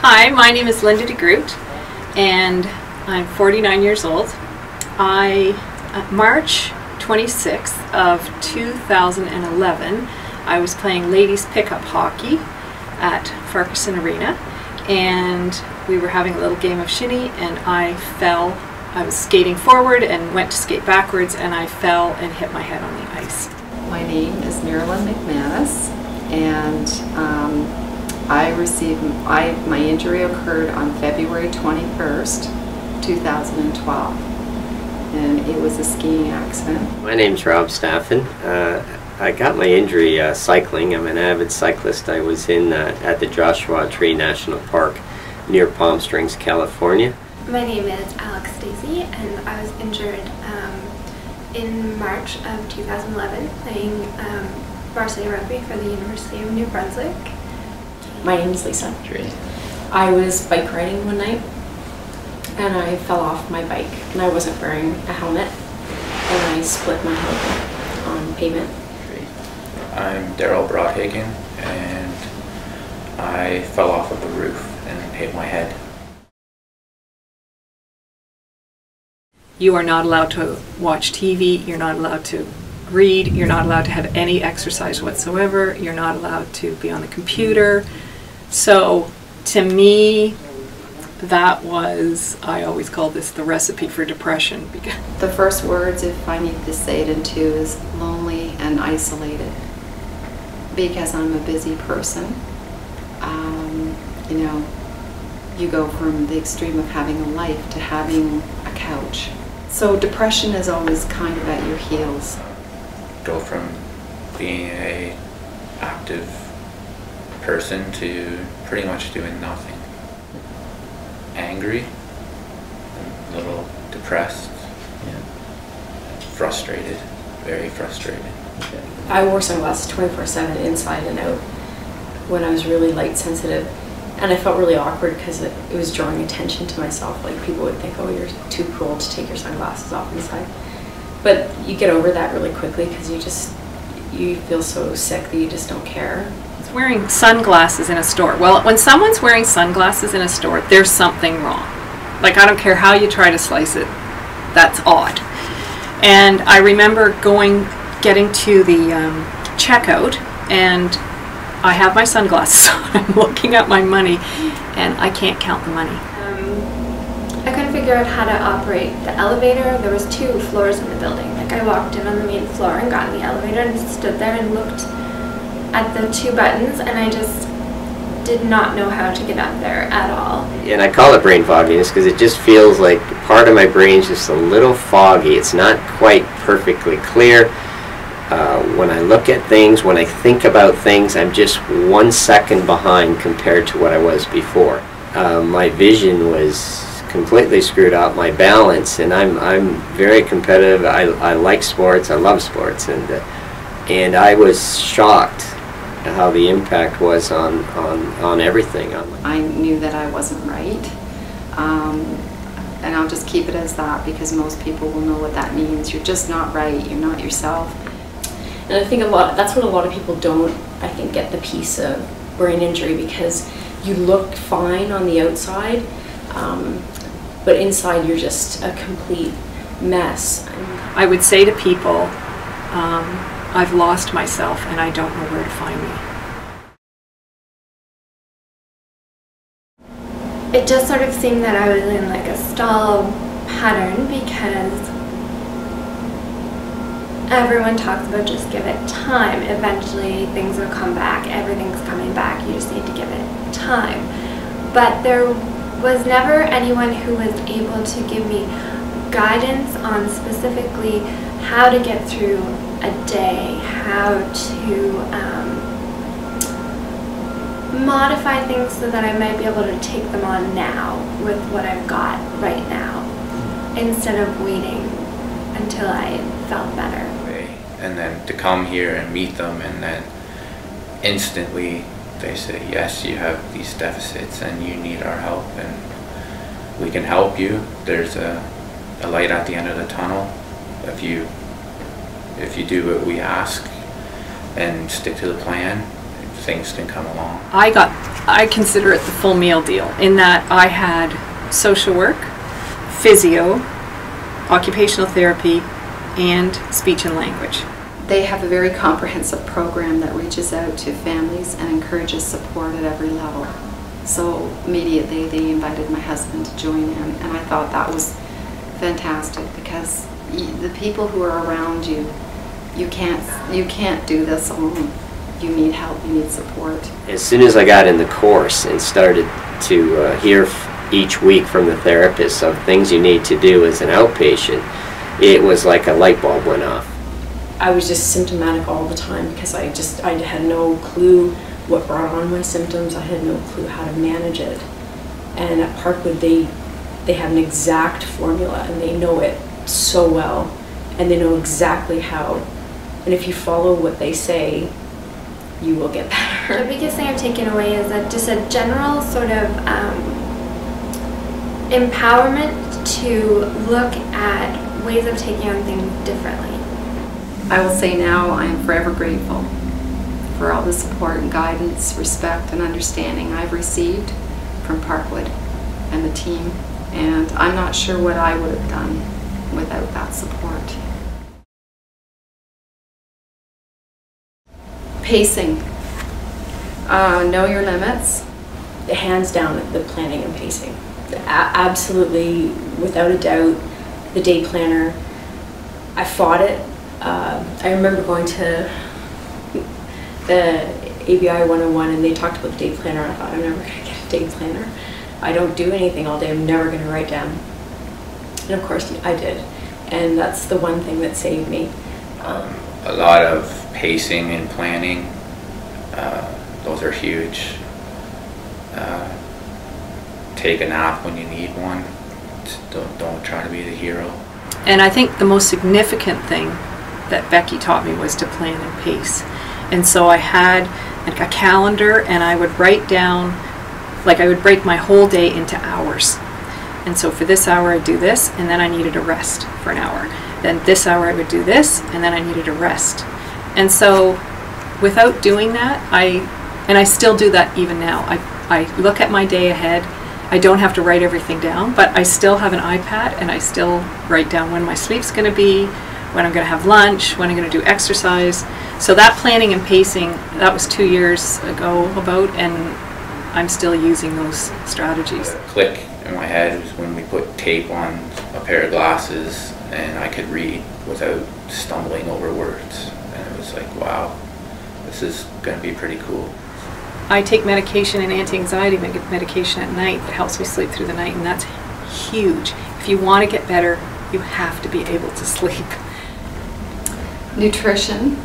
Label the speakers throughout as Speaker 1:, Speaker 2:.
Speaker 1: Hi, my name is Linda DeGroot, and I'm 49 years old. March 26th of 2011, I was playing ladies pickup hockey at Farquharson Arena, and we were having a little game of shinny, and I fell. I was skating forward and went to skate backwards, and I fell and hit my head on the ice.
Speaker 2: My name is Marilyn McMannis, and my injury occurred on February 21st, 2012, and it was a skiing accident.
Speaker 3: My name's Staffon. I got my injury cycling. I'm an avid cyclist. I was at the Joshua Tree National Park near Palm Springs, California.
Speaker 4: My name is Allex Stacey, and I was injured in March of 2011 playing varsity rugby for the University of New Brunswick.
Speaker 5: My name is Liisa Umdrid. I was bike riding one night and I fell off my bike, and I wasn't wearing a helmet, and I split my hip on pavement.
Speaker 6: I'm Darryl Brockhaegen, and I fell off of the roof and hit my head.
Speaker 1: You are not allowed to watch TV, you're not allowed to read, you're not allowed to have any exercise whatsoever, you're not allowed to be on the computer. So to me, that was, I always call this the recipe for depression.
Speaker 2: The first words, if I need to say it in two, is lonely and isolated. Because I'm a busy person, you know, you go from the extreme of having a life to having a couch. So depression is always kind of at your heels.
Speaker 6: Go from being an active person to pretty much doing nothing. Angry, a little depressed, frustrated, very frustrated.
Speaker 5: I wore sunglasses 24/7 inside and out when I was really light sensitive, and I felt really awkward because it was drawing attention to myself. Like, people would think, oh, you're too cool to take your sunglasses off inside. But you get over that really quickly because you feel so sick that you just don't care.
Speaker 1: It's wearing sunglasses in a store. Well, when someone's wearing sunglasses in a store, there's something wrong. Like, I don't care how you try to slice it, that's odd. And I remember getting to the checkout, and I have my sunglasses on. I'm looking at my money, and I can't count the money.
Speaker 4: I couldn't figure out how to operate the elevator. There was 2 floors in the building. Like, I walked in on the main floor and got in the elevator and stood there and looked at the 2 buttons, and I just did not know how to get up there at all.
Speaker 3: And I call it brain fogginess because it just feels like part of my brain's just a little foggy. It's not quite perfectly clear. When I look at things, when I think about things, I'm just 1 second behind compared to what I was before. My vision was completely screwed up, my balance, and I'm very competitive. I like sports, I love sports, and I was shocked at how the impact was on everything.
Speaker 2: I knew that I wasn't right, and I'll just keep it as that, because most people will know what that means. You're just not right, you're not yourself.
Speaker 5: And I think that's what a lot of people don't, I think, get the piece of brain injury, because you look fine on the outside, but inside you're just a complete mess.
Speaker 1: I would say to people, I've lost myself and I don't know where to find me.
Speaker 4: It just sort of seemed that I was in like a stall pattern, because everyone talks about just give it time. Eventually things will come back, everything's coming back, you just need to give it time. But there was never anyone who was able to give me guidance on specifically how to get through a day, how to modify things so that I might be able to take them on now with what I've got right now, instead of waiting until I felt better.
Speaker 6: And then to come here and meet them, and then instantly they say, yes, you have these deficits and you need our help, and we can help you. There's a light at the end of the tunnel. If you do what we ask and stick to the plan, things can come along.
Speaker 1: I got I consider it the full meal deal in that I had social work, physio, occupational therapy, and speech and language.
Speaker 2: They have a very comprehensive program that reaches out to families and encourages support at every level. So immediately they invited my husband to join in, and I thought that was fantastic because the people who are around you, you can't do this alone. You need help, you need support.
Speaker 3: As soon as I got in the course and started to hear each week from the therapist of things you need to do as an outpatient, it was like a light bulb went off.
Speaker 5: I was just symptomatic all the time because I had no clue what brought on my symptoms. I had no clue how to manage it. And at Parkwood, they have an exact formula, and they know it so well, and they know exactly how. And if you follow what they say, you will get better.
Speaker 4: The biggest thing I've taken away is that just a general sort of empowerment to look at ways of taking on things differently.
Speaker 2: I will say now I am forever grateful for all the support and guidance, respect and understanding I've received from Parkwood and the team, and I'm not sure what I would have done without that support. Pacing. Know your limits.
Speaker 5: Hands down, the planning and pacing. Absolutely, without a doubt, the day planner. I fought it. I remember going to the ABI 101 and they talked about the day planner. I thought, I'm never going to get a day planner. I don't do anything all day. I'm never going to write down. And of course, I did. And that's the one thing that saved me.
Speaker 6: A lot of pacing and planning, those are huge. Take a nap when you need one. Don't try to be the hero.
Speaker 1: And I think the most significant thing that Becky taught me was to plan and pace. And so I had a calendar, and I would write down, like I would break my whole day into hours. And so for this hour I'd do this, and then I needed a rest for an hour. Then this hour I would do this, and then I needed a rest. And so without doing that, I still do that even now. I look at my day ahead. I don't have to write everything down, but I still have an iPad and I still write down when my sleep's going to be, when I'm going to have lunch, when I'm going to do exercise. So that planning and pacing, that was 2 years ago about, and I'm still using those strategies.
Speaker 6: The click in my head was when we put tape on a pair of glasses and I could read without stumbling over words. And it was like, wow, this is going to be pretty cool.
Speaker 1: I take medication and anti-anxiety medication at night that helps me sleep through the night, and that's huge. If you want to get better, you have to be able to sleep.
Speaker 2: Nutrition,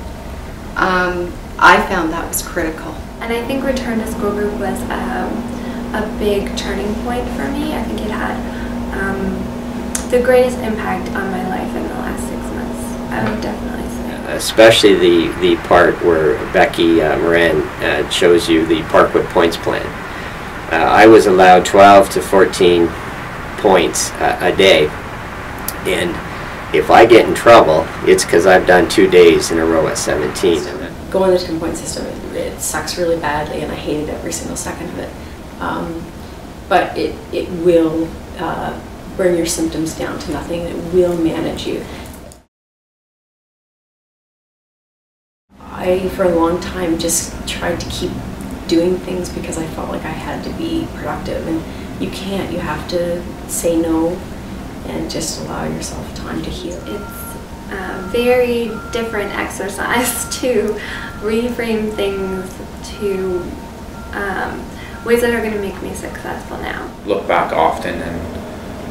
Speaker 2: I found that was critical.
Speaker 4: And I think Return to School Group was a big turning point for me. I think it had the greatest impact on my life in the last 6 months. I would definitely say.
Speaker 3: Especially the part where Becky Moran shows you the Parkwood points plan. I was allowed 12 to 14 points a day, and if I get in trouble, it's because I've done 2 days in a row at 17.
Speaker 5: Going the 10-point system, it sucks really badly, and I hated every single second of it. But it will bring your symptoms down to nothing. It will manage you. I, for a long time, just tried to keep doing things because I felt like I had to be productive, and you can't. You have to say no and just allow yourself time to heal.
Speaker 4: It's a very different exercise to reframe things to ways that are going to make me successful now.
Speaker 6: Look back often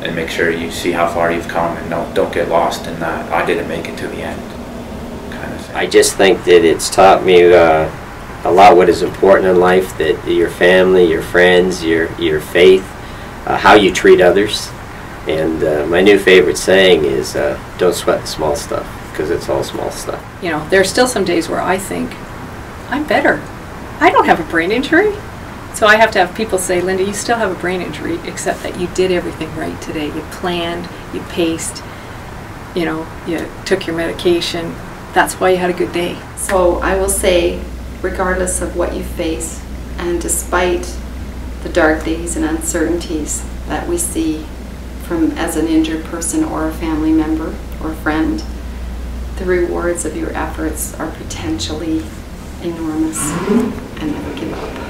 Speaker 6: and make sure you see how far you've come, and don't get lost in that I didn't make it to the end kind of thing.
Speaker 3: I just think that it's taught me a lot what is important in life, that your family, your friends, your faith, how you treat others. And my new favorite saying is, don't sweat the small stuff, because it's all small stuff.
Speaker 1: You know, there are still some days where I think, I'm better. I don't have a brain injury. So I have to have people say, Linda, you still have a brain injury, except that you did everything right today. You planned, you paced, you know, you took your medication. That's why you had a good day.
Speaker 2: So I will say, regardless of what you face, and despite the dark days and uncertainties that we see from as an injured person or a family member or friend, the rewards of your efforts are potentially enormous, and never give up.